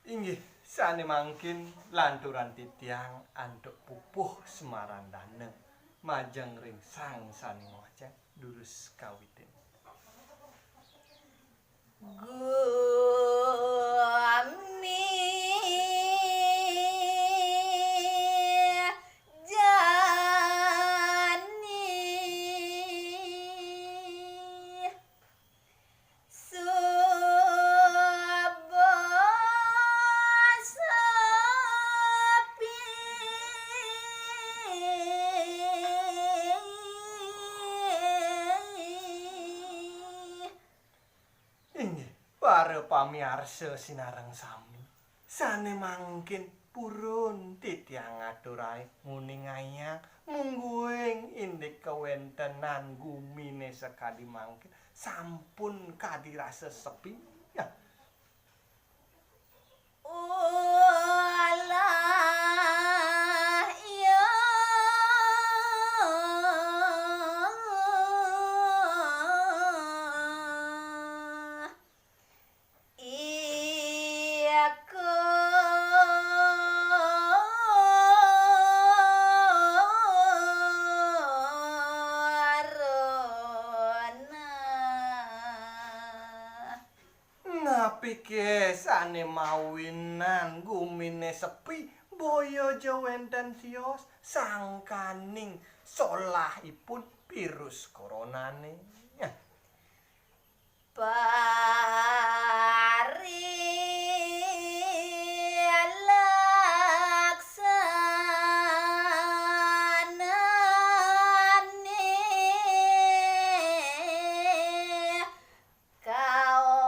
Inggih, sane mangkin lanturan titiang antuk pupuh semarandane. Majeng ring sang sane ngoceh durus kawitin. Gumi jani sepi Inggih, para pamiarsa sinareng sami. Sane mangkin purun titiang aturae nguning ayang mungguing indik kewentenan gumine sekadi mangkin sampun kadirasa sepi. Ya, ulah ya iya corona. napike sane mawinan gumine sepi boyo jawenten tios sangkaning solahipun virus koronane. Ya, Pari laksanane kaon.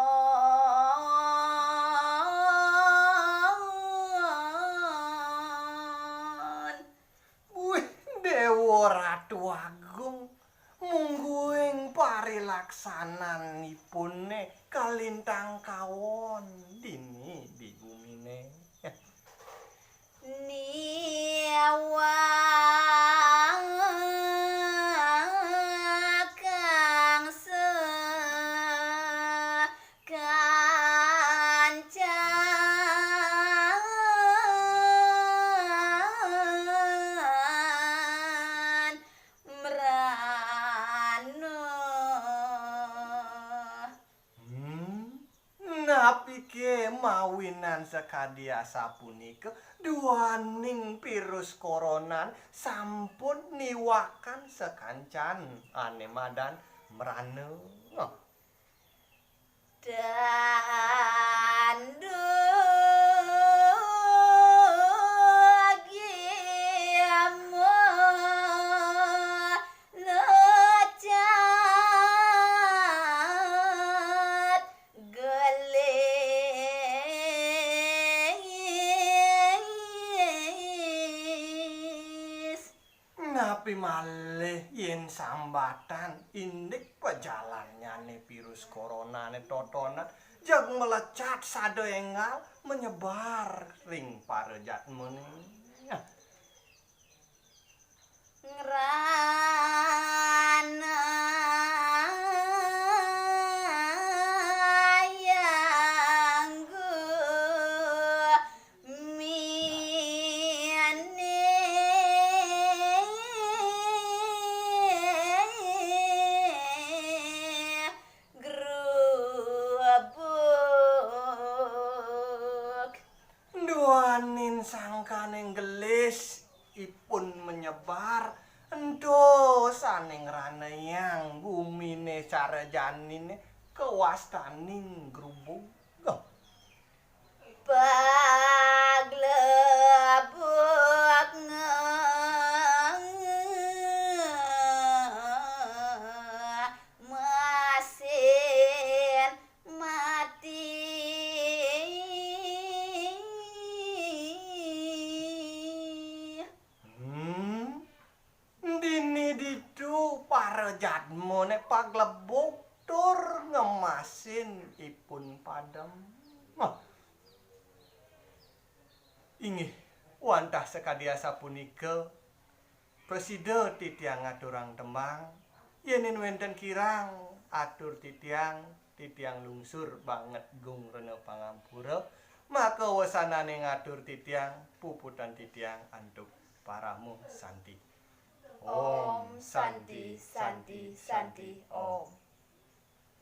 wih, Dewa Ratu Agung mungguing parilaksananipune kalintang kawon dini di gumine. Ya, Niawang kang sekancan merano. Napike mawinan sakadiasa punika duaning virus koronan sampun niwakan sekancan anemadan merane. Oh, Lecat gelis. napi malih yen sambatan indik pejalanyane virus koronane totonan jag melecat sadengal menyebar ring parejatmune. Ya, Ngrana yanggu mine grubuk. duanin sangkaning gelis ipun menyebar ento saning raneyang gumine sarajanine kewastaning grubung. Oh, Paglebuk mesin mati. dini ditu parejatmone paglebuk tur ngemasin ipun padam. Oh, inggih wantah sakadiasa punika presiden titiang ngaturang tembang yenin wenten kirang atur titiang lungsur banget gung rene pangampura maka wasanane ngatur titiang puputan titiang antuk paramu santi. Om Santi Santi Santi Om.